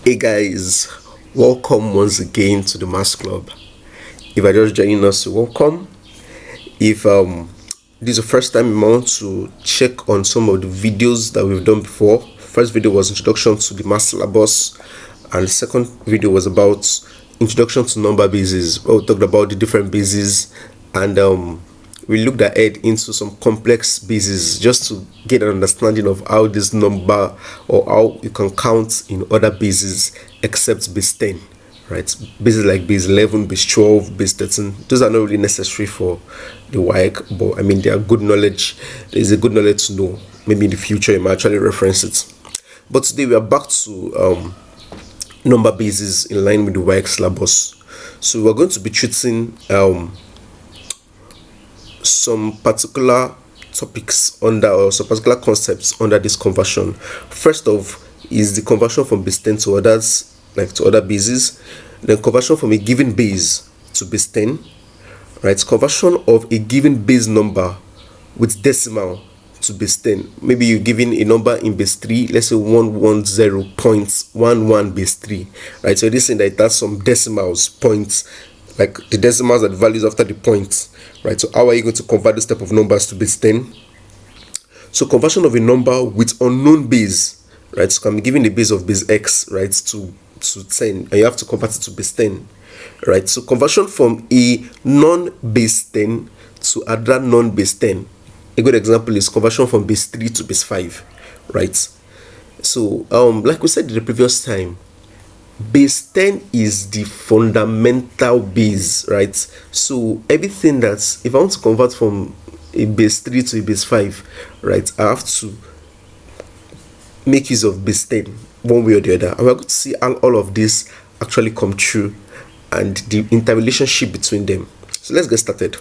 Hey guys, welcome once again to the Maths Club. If I just joining us, welcome. If this is the first time you want to check on some of the videos that we've done before. First video was introduction to the math syllabus, and the second video was about introduction to number bases, where we talked about the different bases, and we looked ahead into some complex bases just to get an understanding of how this number or how you can count in other bases except base 10, right? Bases like base 11, base 12, base 13, those are not really necessary for the WAEC, but I mean they are good knowledge. There is a good knowledge to know. Maybe in the future you might actually reference it. But today we are back to number bases in line with the WAEC syllabus. So we're going to be treating some particular topics under, or some particular concepts under this conversion. First off is the conversion from base 10 to others, like to other bases. Then conversion from a given base to base 10, right? Conversion of a given base number with decimal to base 10. Maybe you're given a number in base 3, let's say 110.11 base 3, right? So this thing that it has some decimals, points, like the decimals are the values after the points, right? So how are you going to convert this type of numbers to base 10? So conversion of a number with unknown base, right? So I'm giving the base of base x, right, to 10, and you have to convert it to base 10, right? So conversion from a non-base 10 to another non-base 10. A good example is conversion from base 3 to base 5, right? So like we said in the previous time, base 10 is the fundamental base, right? So everything that's, if I want to convert from a base 3 to a base 5, right, I have to make use of base 10 one way or the other, and we're going to see how all of this actually come true and the interrelationship between them. So let's get started.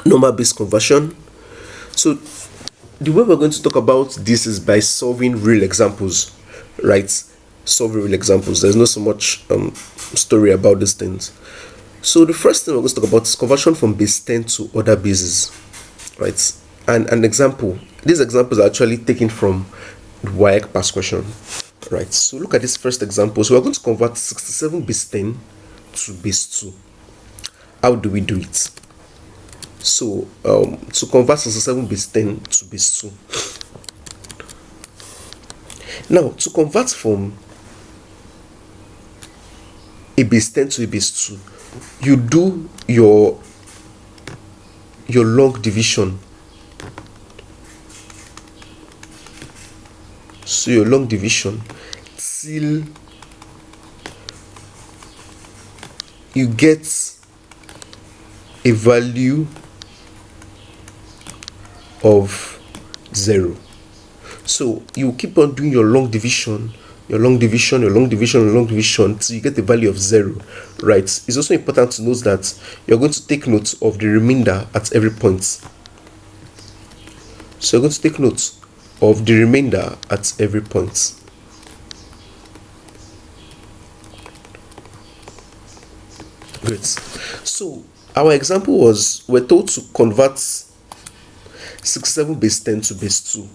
Number base conversion. So the way we're going to talk about this is by solving real examples, right? Solving real examples. There's not so much story about these things. So the first thing we're going to talk about is conversion from base 10 to other bases, right? And an example, these examples are actually taken from the WAEC past question, right? So look at this first example. So we're going to convert 67 base 10 to base 2. How do we do it? So to convert 67 base 10 to base 2. Now to convert from a base 10 to a base 2, you do your long division. So your long division till you get a value of 0. So you keep on doing your long division, your long division, your long division, your long division till you get the value of 0, right? It's also important to note that you're going to take note of the remainder at every point. So you're going to take note of the remainder at every point. Great. So our example was, we're told to convert 67 base 10 to base 2,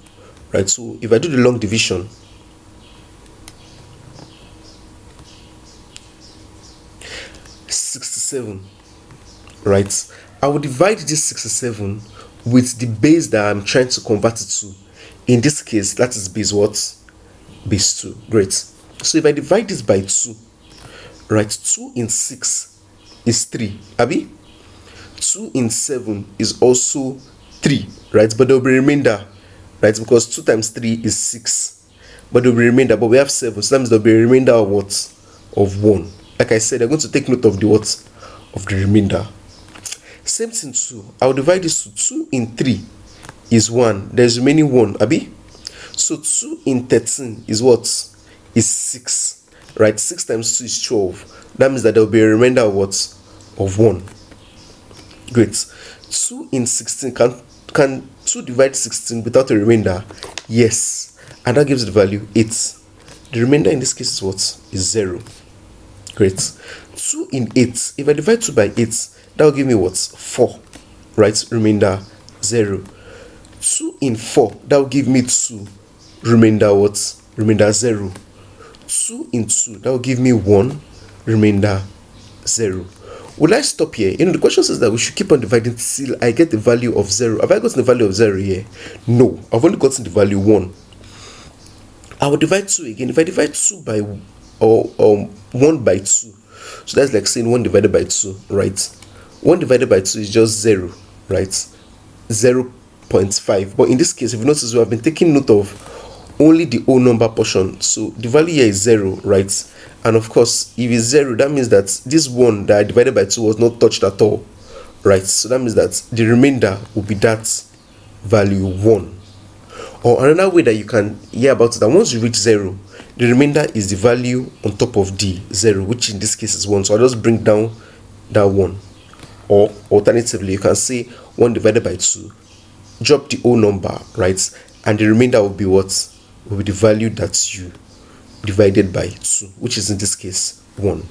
right? So if I do the long division, right, I will divide this 67 with the base that I'm trying to convert it to. In this case, that is base what? Base 2. Great. So if I divide this by 2, right, 2 in 6 is 3, Abi? 2 in 7 is also 3, right? But there will be remainder, right? Because 2 times 3 is 6. But there will be remainder, but we have 7. So that means there will be a remainder of what? Of 1. Like I said, I'm going to take note of the what? Of the remainder. Same thing 2. I'll divide this to 2 in 3 is 1. There's remaining 1, Abi? So 2 in 13 is what? Is 6. Right? 6 times 2 is 12. That means that there will be a remainder of what? Of 1. Great. 2 in 16. Can 2 divide 16 without a remainder? Yes. And that gives the value 8. The remainder in this case is what? Is 0. Great. 2 in 8. If I divide 2 by 8, that will give me what? 4. Right? Remainder 0. 2 in 4. That will give me 2. Remainder what? Remainder 0. 2 in 2, that will give me 1, remainder 0. Will I stop here? The question says that we should keep on dividing till I get the value of 0. Have I gotten the value of 0 here? No, I've only gotten the value 1. I will divide 2 again. If I divide 2 by 1 by 2, so that's like saying 1 divided by 2, right? 1 divided by 2 is just 0, right? 0.5. But in this case, if you notice, we have been taking note of only the whole number portion, so the value here is 0, right? And of course, if it's 0, that means that this 1 that I divided by 2 was not touched at all, right? So that means that the remainder will be that value 1. Or another way that you can hear about it, that once you reach 0, the remainder is the value on top of the 0, which in this case is 1. So I'll just bring down that 1. Or alternatively, you can say 1 divided by 2, drop the whole number, right? And the remainder will be what? Will be the value that you divided by 2, which is in this case 1.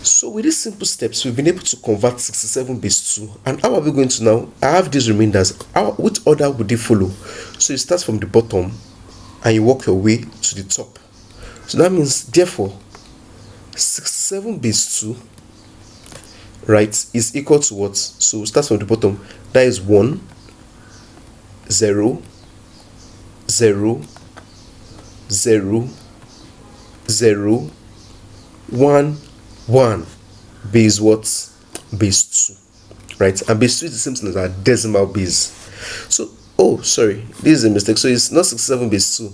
So with these simple steps, we've been able to convert 67 base 2. And how are we going to now? I have these remainders. Which order would they follow? So you start from the bottom and you work your way to the top. So that means, therefore, 67 base 2, right, is equal to what? So we start from the bottom. That is 1, 0, 0, 0, 0, 1, 1. Base what? Base 2, right? And base 2 is the same thing as our decimal base. So, oh, sorry, this is a mistake. So it's not 67 base 2.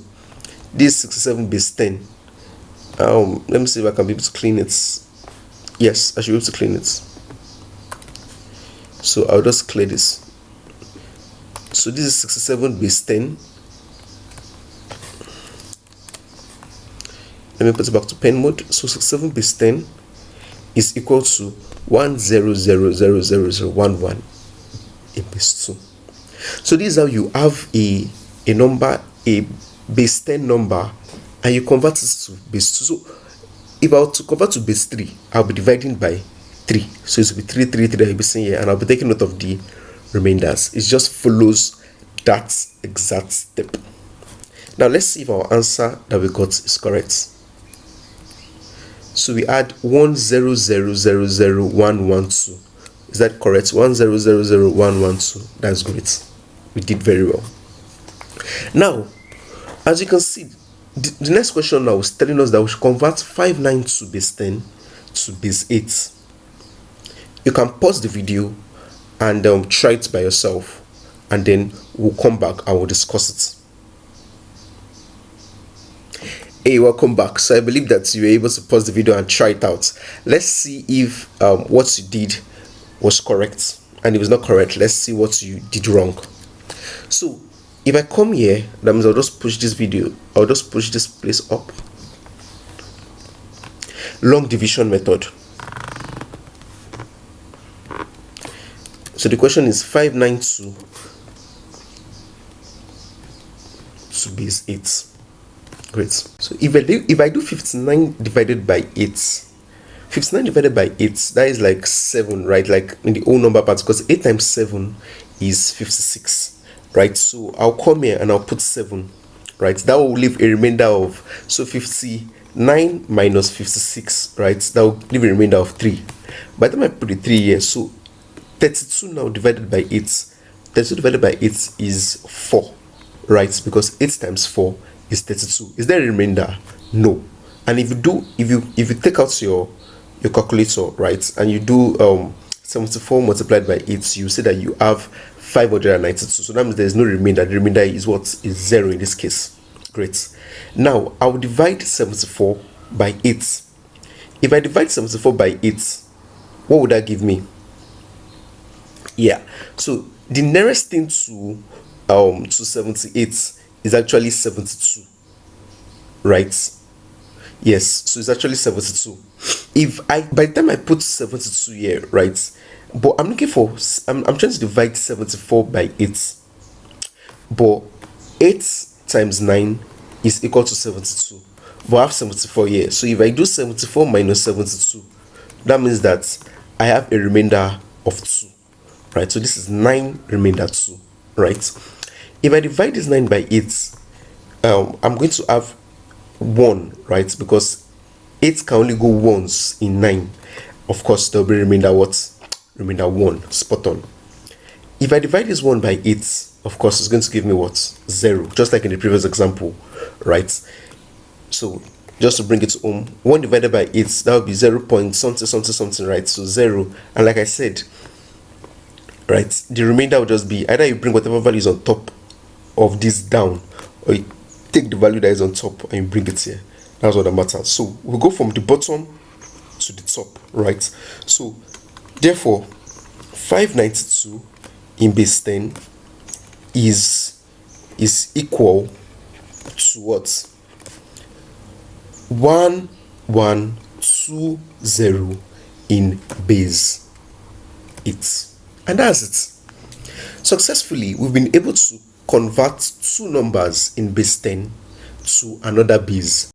This is 67 base 10. Let me see if I can be able to clean it. Yes, I should be able to clean it. So I'll just clear this. So this is 67 base 10. Let me put it back to pen mode. So 67 base 10 is equal to 1000011 in base 2. So this is how you have a number, a base 10 number, and you convert it to base 2. So if I were to convert to base 3, I'll be dividing by 3. So it will be 3, 3, 3 that you'll be seeing here, and I'll be taking note of the remainders. It just follows that exact step. Now let's see if our answer that we got is correct. So we add 1000112. Is that correct? 1000112. That's great. We did very well. Now, as you can see, the next question now is telling us that we should convert 592 base 10 to base 8. You can pause the video and try it by yourself, and then we'll come back and we'll discuss it. Hey, welcome back. So I believe that you were able to pause the video and try it out. Let's see if what you did was correct, and if it's not correct, let's see what you did wrong. So if I come here, that means I'll just push this video, I'll just push this place up. Long division method. So the question is 592 to base 8. Great. So if I do 59 divided by 8, 59 divided by 8, that is like 7, right? Like in the whole number part, because 8 times 7 is 56, right? So I'll come here and I'll put 7, right? That will leave a remainder of, so 59 minus 56, right? That will leave a remainder of 3. By the time I put the 3 here, so 32 now divided by 8, 32 divided by 8 is 4, right? Because 8 times 4 is 32. Is there a remainder? No. And if you take out your calculator, right, and you do 74 multiplied by 8, you see that you have 592. So that means there is no remainder. The remainder is what? Is 0 in this case. Great. Now I will divide 74 by 8. If I divide 74 by 8, what would that give me? Yeah, so the nearest thing to 78 is actually 72, right? Yes, so it's actually 72. By the time I put 72 here, right, but I'm looking for, I'm trying to divide 74 by 8, but 8 times 9 is equal to 72, but I have 74 here. So if I do 74 minus 72, that means that I have a remainder of 2, right? So this is 9 remainder 2, right? If I divide this 9 by 8, I'm going to have 1, right? Because 8 can only go once in 9. Of course, there will be remainder what? Remainder 1. Spot on. If I divide this 1 by 8, of course, it's going to give me what? 0. Just like in the previous example, right? So, just to bring it home, 1 divided by 8, that would be 0 point something, something, something, right? So, 0. And like I said, right, the remainder will just be either you bring whatever value is on top of this down, or you take the value that is on top and you bring it here. That's what that matters. So we'll go from the bottom to the top, right? So therefore 592 in base 10 is equal to what? 1120 in base 8. And that's it. Successfully, we've been able to convert two numbers in base 10 to another base.